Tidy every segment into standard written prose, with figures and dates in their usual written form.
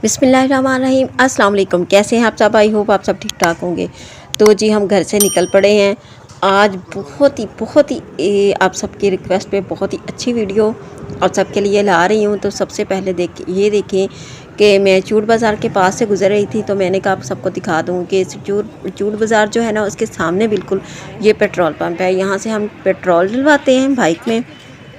बिस्मिल्लाहिर्रहमानिर्रहीम। अस्सलाम वालेकुम। कैसे हैं आप सब? आई होप आप सब ठीक ठाक होंगे। तो जी हम घर से निकल पड़े हैं। आज बहुत ही आप सबकी रिक्वेस्ट पे बहुत ही अच्छी वीडियो आप सबके लिए ला रही हूँ। तो सबसे पहले देखें कि मैं चूड़ बाज़ार के पास से गुजर रही थी, तो मैंने कहा आप सबको दिखा दूँ कि चूड़ बाज़ार जो है ना, उसके सामने बिल्कुल ये पेट्रोल पंप है। यहाँ से हम पेट्रोल डलवाते हैं बाइक में,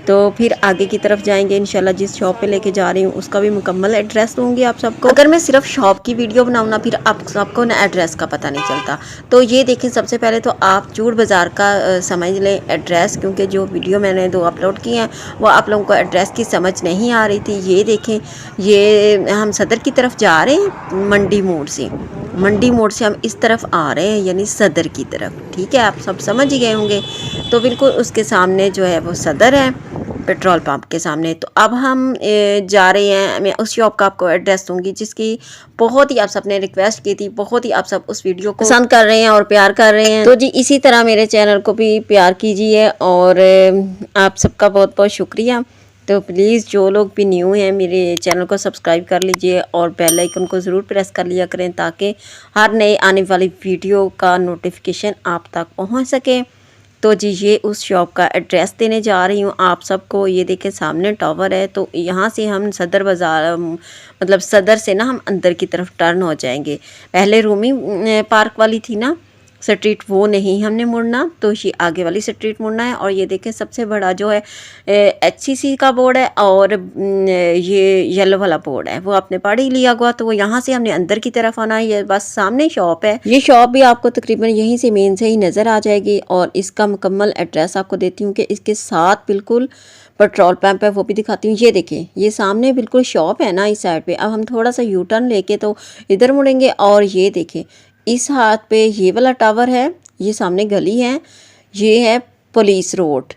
तो फिर आगे की तरफ जाएंगे इंशाल्लाह। जिस शॉप पे लेके जा रही हूँ उसका भी मुकम्मल एड्रेस दूंगी आप सबको। अगर मैं सिर्फ शॉप की वीडियो बनाऊँ ना, फिर आप सबको ना एड्रेस का पता नहीं चलता। तो ये देखें, सबसे पहले तो आप चूड़ बाज़ार का समझ लें एड्रेस, क्योंकि जो वीडियो मैंने 2 अपलोड की हैं वो आप लोगों को एड्रेस की समझ नहीं आ रही थी। ये देखें, ये हम सदर की तरफ जा रहे हैं। मंडी मोड़ से हम इस तरफ आ रहे हैं, यानी सदर की तरफ। ठीक है, आप सब समझ ही गए होंगे। तो बिल्कुल उसके सामने जो है वो सदर है, पेट्रोल पंप के सामने। तो अब हम जा रहे हैं। मैं उस शॉप का आपको एड्रेस दूंगी जिसकी बहुत ही आप सब ने रिक्वेस्ट की थी। बहुत ही आप सब उस वीडियो को पसंद कर रहे हैं और प्यार कर रहे हैं। तो जी इसी तरह मेरे चैनल को भी प्यार कीजिए और आप सबका बहुत बहुत शुक्रिया। तो प्लीज़ जो लोग भी न्यू हैं मेरे चैनल को सब्सक्राइब कर लीजिए और बेल आइकन को ज़रूर प्रेस कर लिया करें, ताकि हर नए आने वाली वीडियो का नोटिफिकेशन आप तक पहुंच सके। तो जी ये उस शॉप का एड्रेस देने जा रही हूँ आप सबको। ये देखें सामने टावर है, तो यहाँ से हम सदर बाज़ार मतलब सदर से ना हम अंदर की तरफ टर्न हो जाएंगे। पहले रूमी पार्क वाली थी ना स्ट्रीट, वो नहीं हमने मुड़ना, तो ये आगे वाली स्ट्रीट मुड़ना है। और ये देखें सबसे बड़ा जो है HCC का बोर्ड है और ये येलो वाला बोर्ड है, वो आपने पढ़ ही लिया हुआ। तो वो यहाँ से हमने अंदर की तरफ आना है। ये बस सामने शॉप है। ये शॉप भी आपको तकरीबन यहीं से मेन से ही नज़र आ जाएगी। और इसका मुकम्मल एड्रेस आपको देती हूँ कि इसके साथ बिल्कुल पेट्रोल पंप है, वो भी दिखाती हूँ। ये देखें, ये सामने बिल्कुल शॉप है ना इस साइड पे। अब हम थोड़ा सा यू टर्न लेके तो इधर मुड़ेंगे। और ये देखें इस हाथ पे ये वाला टावर है, ये सामने गली है, ये है पुलिस रोड।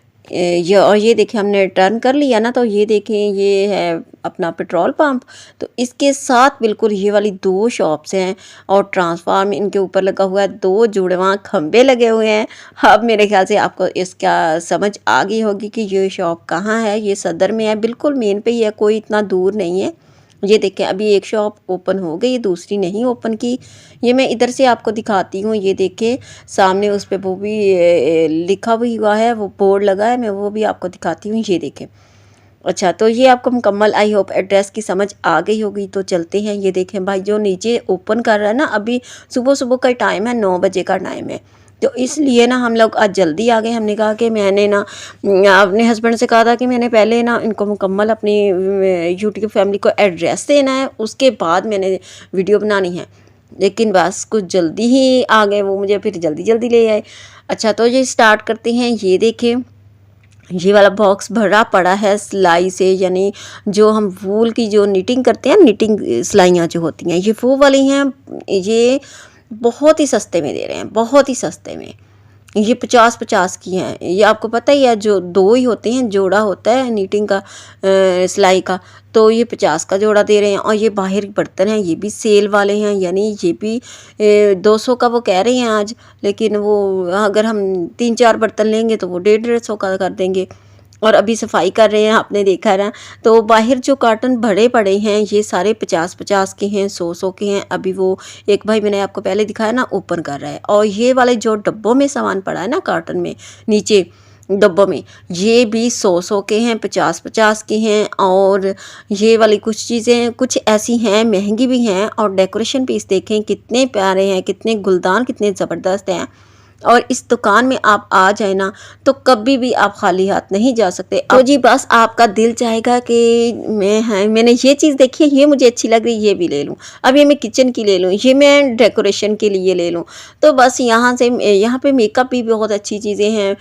और ये देखें हमने टर्न कर लिया ना, तो ये देखें ये है अपना पेट्रोल पंप। तो इसके साथ बिल्कुल ये वाली 2 शॉप्स हैं और ट्रांसफार्म इनके ऊपर लगा हुआ है, 2 जुड़वां खंबे लगे हुए हैं। अब मेरे ख्याल से आपको इसका समझ आ गई होगी कि ये शॉप कहाँ है। ये सदर में है, बिल्कुल मेन पे ही है, कोई इतना दूर नहीं है। ये देखें अभी एक शॉप ओपन हो गई, दूसरी नहीं ओपन की। ये मैं इधर से आपको दिखाती हूँ। ये देखें सामने उस पे वो भी लिखा भी हुआ है, वो बोर्ड लगा है, मैं वो भी आपको दिखाती हूँ। ये देखें। अच्छा, तो ये आपको मुकम्मल आई होप एड्रेस की समझ आ गई होगी। तो चलते हैं। ये देखें भाई जो नीचे ओपन कर रहा है ना, अभी सुबह का टाइम है, 9 बजे का टाइम है। तो इसलिए ना हम लोग आज जल्दी आ गए। हमने कहा कि मैंने ना अपने हस्बैंड से कहा था कि मैंने पहले ना इनको मुकम्मल अपनी यूट्यूब फैमिली को एड्रेस देना है, उसके बाद मैंने वीडियो बनानी है। लेकिन बस कुछ जल्दी ही आ गए वो, मुझे फिर जल्दी ले आए। अच्छा, तो ये स्टार्ट करते हैं। ये देखें ये वाला बॉक्स भरा पड़ा है सिलाई से, यानी जो हम वूल की जो निटिंग करते हैं, निटिंग सिलाइयाँ जो होती हैं, ये वो वाली हैं। ये बहुत ही सस्ते में दे रहे हैं, बहुत ही सस्ते में। ये 50-50 की हैं। ये आपको पता ही है, जो 2 ही होते हैं, जोड़ा होता है नीटिंग का सिलाई का, तो ये 50 का जोड़ा दे रहे हैं। और ये बाहर बर्तन हैं, ये भी सेल वाले हैं, यानी ये भी 200 का वो कह रहे हैं आज, लेकिन वो अगर हम 3-4 बर्तन लेंगे तो वो 150-150 का कर देंगे। और अभी सफाई कर रहे हैं, आपने देखा ना। तो बाहर जो कार्टन भरे पड़े हैं ये सारे 50-50 के हैं, 100-100 के हैं। अभी वो एक भाई मैंने आपको पहले दिखाया ना, ओपन कर रहा है। और ये वाले जो डब्बों में सामान पड़ा है ना, कार्टन में नीचे डब्बों में, ये भी 100-100 के हैं, 50-50 के हैं। और ये वाली कुछ चीज़ें कुछ ऐसी हैं महंगी भी हैं। और डेकोरेशन पीस देखें कितने प्यारे हैं, कितने गुलदान कितने ज़बरदस्त हैं। और इस दुकान में आप आ जाए ना, तो कभी भी आप खाली हाथ नहीं जा सकते। तो जी बस आपका दिल चाहेगा कि मैंने ये चीज़ देखी है, ये मुझे अच्छी लग रही है, ये भी ले लूँ। अब ये मैं किचन की ले लूँ, ये मैं डेकोरेशन के लिए ले लूँ। तो बस यहाँ पे मेकअप भी बहुत अच्छी चीज़ें हैं।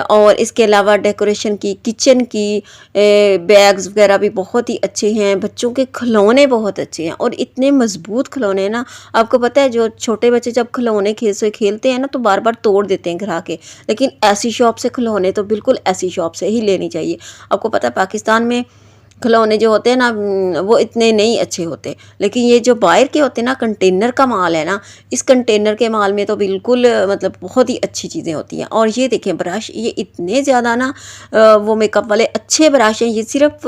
और इसके अलावा डेकोरेशन की, किचन की बैग्स वगैरह भी बहुत ही अच्छे हैं। बच्चों के खिलौने बहुत अच्छे हैं और इतने मज़बूत खिलौने हैं ना। आपको पता है जो छोटे बच्चे जब खिलौने खेलते हैं ना, तो बार बार तोड़ देते हैं गिरा के। लेकिन ऐसी शॉप से खिलौने तो बिल्कुल ऐसी शॉप से ही लेनी चाहिए। आपको पता है पाकिस्तान में खिलौने जो होते हैं ना वो इतने नहीं अच्छे होते, लेकिन ये जो बाहर के होते हैं ना, कंटेनर का माल है ना, इस कंटेनर के माल में तो बिल्कुल मतलब बहुत ही अच्छी चीज़ें होती हैं। और ये देखें ब्रश, ये इतने ज़्यादा ना वो मेकअप वाले अच्छे ब्रश हैं। ये सिर्फ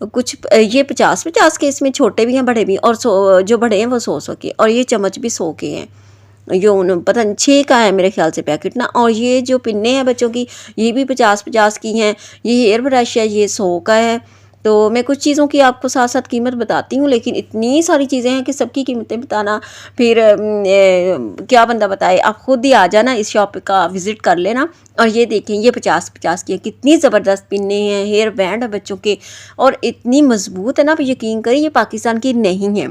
कुछ ये 50-50 के, इसमें छोटे भी हैं बड़े भी, और 100 जो बड़े हैं वो 100 के, और ये चम्मच भी 100 के हैं। ये उन पता नहीं 6 का है मेरे ख्याल से पैकेट ना। और ये जो पिन्ने हैं बच्चों की, ये भी 50-50 की हैं। ये हेयर ब्रश है, ये 100 का है। तो मैं कुछ चीज़ों की आपको साथ साथ कीमत बताती हूँ, लेकिन इतनी सारी चीज़ें हैं कि सबकी कीमतें बताना फिर क्या बंदा बताए। आप खुद ही आ जाना, इस शॉप का विज़िट कर लेना। और ये देखें, ये 50-50 की है, कितनी ज़बरदस्त पिन्ने हैं, हेयर बैंड है बच्चों के, और इतनी मजबूत है ना, आप यकीन करें ये पाकिस्तान की नहीं है।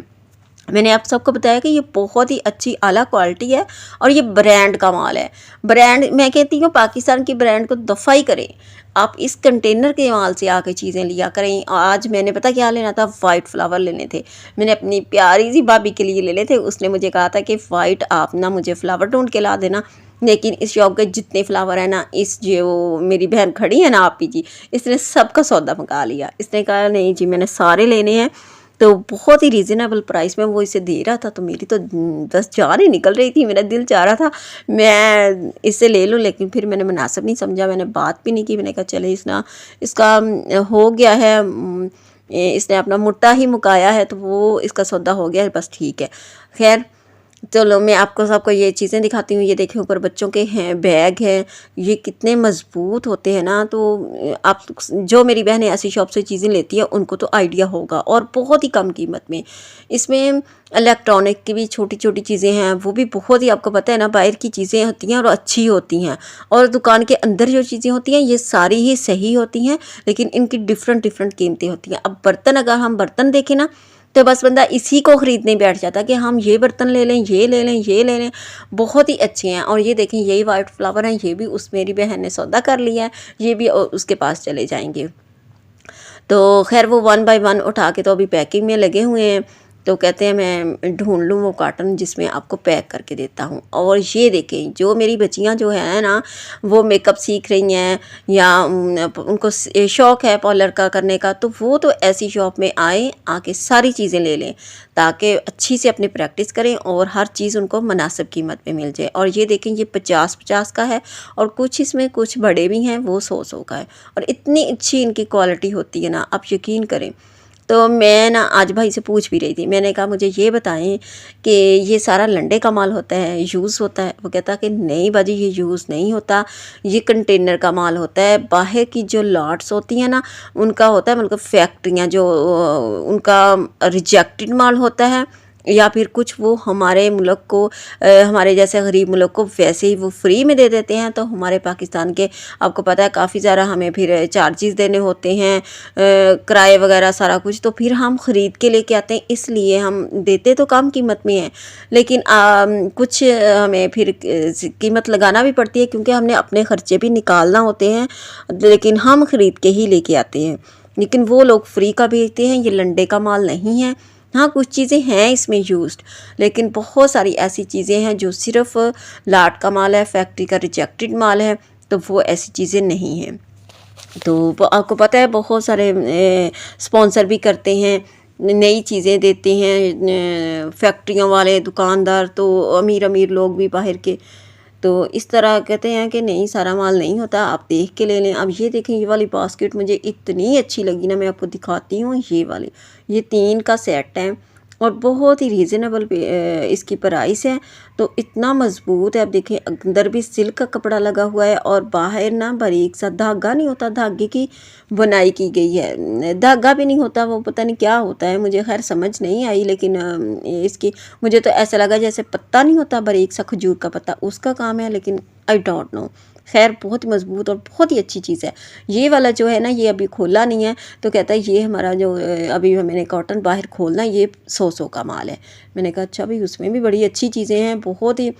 मैंने आप सबको बताया कि ये बहुत ही अच्छी आला क्वालिटी है, और ये ब्रांड का माल है। ब्रांड, मैं कहती हूँ पाकिस्तान की ब्रांड को दफ़ा ही करें। आप इस कंटेनर के माल से आके चीज़ें लिया करें। आज मैंने पता क्या लेना था, वाइट फ्लावर लेने थे। मैंने अपनी प्यारी सी भाभी के लिए लेने थे। उसने मुझे कहा था कि वाइट आप ना मुझे फ्लावर ढूंढ के ला देना। लेकिन इस शॉप के जितने फ्लावर है ना, इस जो मेरी बहन खड़ी है ना आपी जी, इसने सबका सौदा मंगा लिया। इसने कहा नहीं जी मैंने सारे लेने हैं। तो बहुत ही रीज़नेबल प्राइस में वो इसे दे रहा था, तो मेरी तो 10 जान ही निकल रही थी। मेरा दिल चाह रहा था मैं इसे ले लूँ, लेकिन फिर मैंने मुनासिब नहीं समझा, मैंने बात भी नहीं की। मैंने कहा चले इसका हो गया है, इसने अपना मुट्टा ही मुकाया है, तो वो इसका सौदा हो गया है, बस ठीक है। खैर चलो मैं आपको सबको ये चीज़ें दिखाती हूँ। ये देखें ऊपर बच्चों के हैं बैग हैं, ये कितने मज़बूत होते हैं ना। तो आप जो मेरी बहनें ऐसी शॉप से चीज़ें लेती हैं उनको तो आइडिया होगा, और बहुत ही कम कीमत में। इसमें इलेक्ट्रॉनिक की भी छोटी छोटी चीज़ें हैं, वो भी बहुत ही, आपको पता है ना बाहर की चीज़ें होती हैं और अच्छी होती हैं, और दुकान के अंदर जो चीज़ें होती हैं ये सारी ही सही होती हैं, लेकिन इनकी डिफरेंट डिफरेंट कीमतें होती हैं। अब बर्तन, अगर हम बर्तन देखें ना, तो बस बंदा इसी को ख़रीदने बैठ जाता कि हम ये बर्तन ले लें, ये ले लें, ये ले लें। बहुत ही अच्छे हैं। और ये देखें, यही वाइट फ्लावर हैं, ये भी उस मेरी बहन ने सौदा कर लिया है, ये भी उसके पास चले जाएंगे। तो खैर वो 1 बाय 1 उठा के तो अभी पैकिंग में लगे हुए हैं। तो कहते हैं मैं ढूंढ लूँ वो कार्टन जिसमें आपको पैक करके देता हूँ। और ये देखें, जो मेरी बच्चियाँ जो हैं ना, वो मेकअप सीख रही हैं या उनको शौक़ है पार्लर का करने का, तो वो तो ऐसी शॉप में आके सारी चीज़ें ले लें, ताकि अच्छी से अपनी प्रैक्टिस करें और हर चीज़ उनको मुनासिब कीमत पे मिल जाए। और ये देखें, ये 50-50 का है, और कुछ इसमें कुछ बड़े भी हैं, वो 100-100 का है, और इतनी अच्छी इनकी क्वालिटी होती है ना, आप यकीन करें। तो मैं ना आज भाई से पूछ भी रही थी, मैंने कहा मुझे ये बताएं कि ये सारा लंडे का माल होता है, यूज़ होता है? वो कहता कि नहीं बाजी ये यूज़ नहीं होता, ये कंटेनर का माल होता है। बाहर की जो लॉट्स होती हैं ना, उनका होता है, मतलब फैक्ट्रियाँ जो उनका रिजेक्टेड माल होता है, या फिर कुछ वो हमारे मुल्क को हमारे जैसे गरीब मुल्क को वैसे ही वो फ्री में दे देते हैं। तो हमारे पाकिस्तान के आपको पता है काफ़ी ज़्यादा हमें फिर चार्जेस देने होते हैं, किराए वगैरह सारा कुछ, तो फिर हम ख़रीद के लेके आते हैं। इसलिए हम देते तो कम कीमत में हैं, लेकिन कुछ हमें फिर कीमत लगाना भी पड़ती है, क्योंकि हमने अपने ख़र्चे भी निकालना होते हैं, लेकिन हम ख़रीद के ही लेके आते हैं। लेकिन वो लोग फ्री का बेचते हैं, ये लंडे का माल नहीं है। हाँ कुछ चीज़ें हैं इसमें यूज्ड, लेकिन बहुत सारी ऐसी चीज़ें हैं जो सिर्फ लाट का माल है, फैक्ट्री का रिजेक्टेड माल है, तो वो ऐसी चीज़ें नहीं हैं। तो आपको पता है बहुत सारे स्पॉन्सर भी करते हैं, नई चीज़ें देते हैं फैक्ट्रियों वाले दुकानदार, तो अमीर अमीर लोग भी बाहर के, तो इस तरह कहते हैं कि नहीं सारा माल नहीं होता, आप देख के ले लें। अब ये देखें, ये वाली बास्केट मुझे इतनी अच्छी लगी ना, मैं आपको दिखाती हूँ। ये वाली, ये 3 का सेट है, और बहुत ही रीज़नेबल इसकी प्राइस है। तो इतना मज़बूत है, आप देखें अंदर भी सिल्क का कपड़ा लगा हुआ है, और बाहर ना बारीक सा धागा नहीं होता, धागे की बुनाई की गई है। धागा भी नहीं होता, वो पता नहीं क्या होता है, मुझे खैर समझ नहीं आई, लेकिन इसकी मुझे तो ऐसा लगा जैसे पत्ता नहीं होता बारीक सा खजूर का पत्ता, उसका काम है, लेकिन आई डोंट नो। खैर बहुत ही मज़बूत और बहुत ही अच्छी चीज़ है। ये वाला जो है ना, ये अभी खोला नहीं है, तो कहता है ये हमारा जो अभी मैंने कॉटन बाहर खोलना, ये 100-100 का माल है। मैंने कहा अच्छा भाई, उसमें भी बड़ी अच्छी चीज़ें हैं, बहुत ही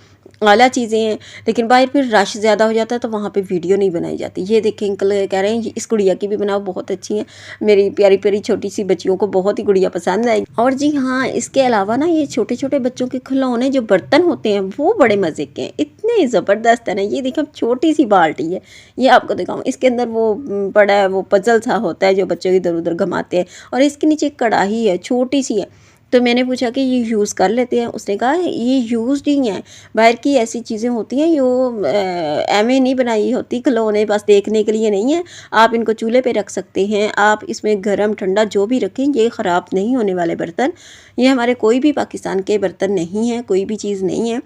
आला चीज़ें हैं, लेकिन बाहर फिर रश ज़्यादा हो जाता है तो वहाँ पे वीडियो नहीं बनाई जाती। ये देखें अंकल कह रहे हैं इस गुड़िया की भी बनाओ, बहुत अच्छी है, मेरी प्यारी प्यारी छोटी सी बच्चियों को बहुत ही गुड़िया पसंद आएगी। और जी हाँ, इसके अलावा ना ये छोटे छोटे बच्चों के खिलौने जो बर्तन होते हैं वो बड़े मज़े के हैं, इतने ज़बरदस्त है ना। ये देखो छोटी सी बाल्टी है, ये आपको दिखाऊँ, इसके अंदर वो पड़ा है, वो पजल सा होता है जो बच्चों इधर उधर घुमाते हैं, और इसके नीचे एक कढ़ाई है, छोटी सी है। तो मैंने पूछा कि ये यूज़ कर लेते हैं, उसने कहा ये यूज़ नहीं है, बाहर की ऐसी चीज़ें होती हैं जो एवं नहीं बनाई होती, खिलौने बस देखने के लिए नहीं है। आप इनको चूल्हे पे रख सकते हैं, आप इसमें गर्म ठंडा जो भी रखें, ये ख़राब नहीं होने वाले बर्तन। ये हमारे कोई भी पाकिस्तान के बर्तन नहीं हैं, कोई भी चीज़ नहीं है।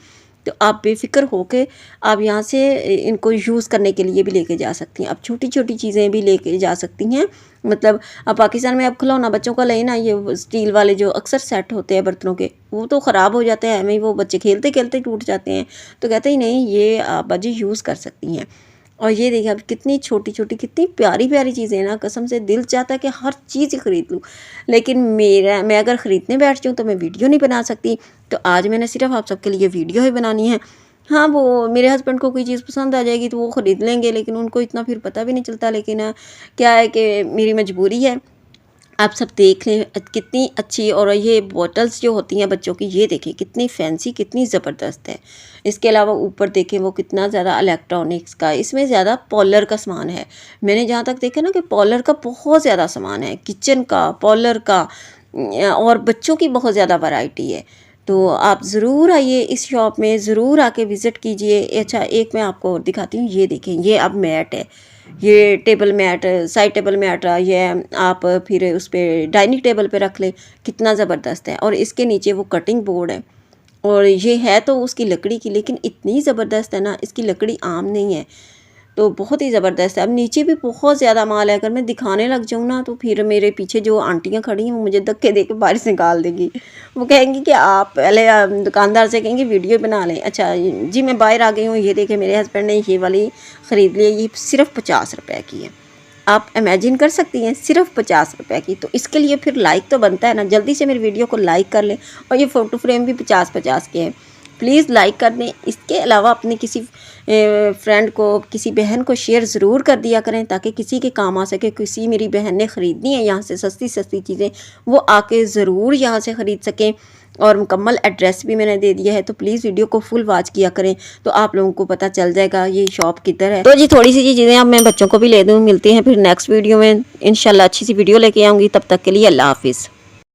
तो आप बेफ़िक्र होके आप यहाँ से इनको यूज़ करने के लिए भी लेके जा सकती हैं। आप छोटी छोटी चीज़ें भी लेके जा सकती हैं। मतलब अब पाकिस्तान में आप खिलौना बच्चों का लेना, ये स्टील वाले जो अक्सर सेट होते हैं बर्तनों के, वो तो ख़राब हो जाते हैं, हमें वो बच्चे खेलते खेलते टूट जाते हैं। तो कहते ही नहीं, ये आप अजी यूज़ कर सकती हैं। और ये देखिए अब कितनी छोटी छोटी कितनी प्यारी प्यारी चीज़ें हैं ना, कसम से दिल चाहता है कि हर चीज़ ख़रीद लूँ, लेकिन मैं अगर ख़रीदने बैठ जाऊँ तो मैं वीडियो नहीं बना सकती। तो आज मैंने सिर्फ आप सबके लिए वीडियो ही बनानी है। हाँ, वो मेरे हस्बैंड को कोई चीज़ पसंद आ जाएगी तो वो ख़रीद लेंगे, लेकिन उनको इतना फिर पता भी नहीं चलता। लेकिन क्या है कि मेरी मजबूरी है। आप सब देख लें कितनी अच्छी, और ये बॉटल्स जो होती हैं बच्चों की, ये देखें कितनी फैंसी, कितनी ज़बरदस्त है। इसके अलावा ऊपर देखें वो कितना ज़्यादा इलेक्ट्रॉनिक्स का, इसमें ज़्यादा पॉलर का सामान है। मैंने जहाँ तक देखा ना कि पॉलर का बहुत ज़्यादा सामान है, किचन का, पॉलर का, और बच्चों की बहुत ज़्यादा वैरायटी है। तो आप ज़रूर आइए इस शॉप में, ज़रूर आके विज़िट कीजिए। अच्छा, एक मैं आपको और दिखाती हूँ, ये देखें, ये अब मैट है, ये table mat, side table mat, ये आप फिर उस पर डाइनिंग टेबल पे रख लें, कितना ज़बरदस्त है। और इसके नीचे वो कटिंग बोर्ड है, और ये है तो उसकी लकड़ी की, लेकिन इतनी ज़बरदस्त है ना, इसकी लकड़ी आम नहीं है, तो बहुत ही ज़बरदस्त है। अब नीचे भी बहुत ज़्यादा माल है, अगर मैं दिखाने लग जाऊँ ना तो फिर मेरे पीछे जो आंटियाँ खड़ी हैं वो मुझे धक्के दे के बाहर से निकाल देगी। वो कहेंगी कि आप पहले दुकानदार से कहेंगी वीडियो बना लें। अच्छा जी, मैं बाहर आ गई हूँ। ये देखें मेरे हस्बैंड ने ये वाली ख़रीद ली है, ये सिर्फ 50 रुपए की है। आप इमेजिन कर सकती हैं, सिर्फ 50 रुपए की। तो इसके लिए फिर लाइक तो बनता है ना, जल्दी से मेरी वीडियो को लाइक कर लें। और ये फ़ोटो फ्रेम भी 50-50 के हैं, प्लीज़ लाइक कर दें। इसके अलावा अपने किसी फ्रेंड को, किसी बहन को शेयर ज़रूर कर दिया करें, ताकि किसी के काम आ सके। किसी मेरी बहन ने ख़रीदनी है यहाँ से सस्ती सस्ती चीज़ें, वो आके ज़रूर यहाँ से ख़रीद सकें। और मुकम्मल एड्रेस भी मैंने दे दिया है, तो प्लीज़ वीडियो को फुल वॉच किया करें, तो आप लोगों को पता चल जाएगा ये शॉप किधर है। तो जी थोड़ी सी चीज़ें अब मैं बच्चों को भी ले दूँ। मिलते हैं फिर नेक्स्ट वीडियो में इंशाल्लाह, अच्छी सी वीडियो लेके आऊँगी। तब तक के लिए अल्लाह हाफिज़।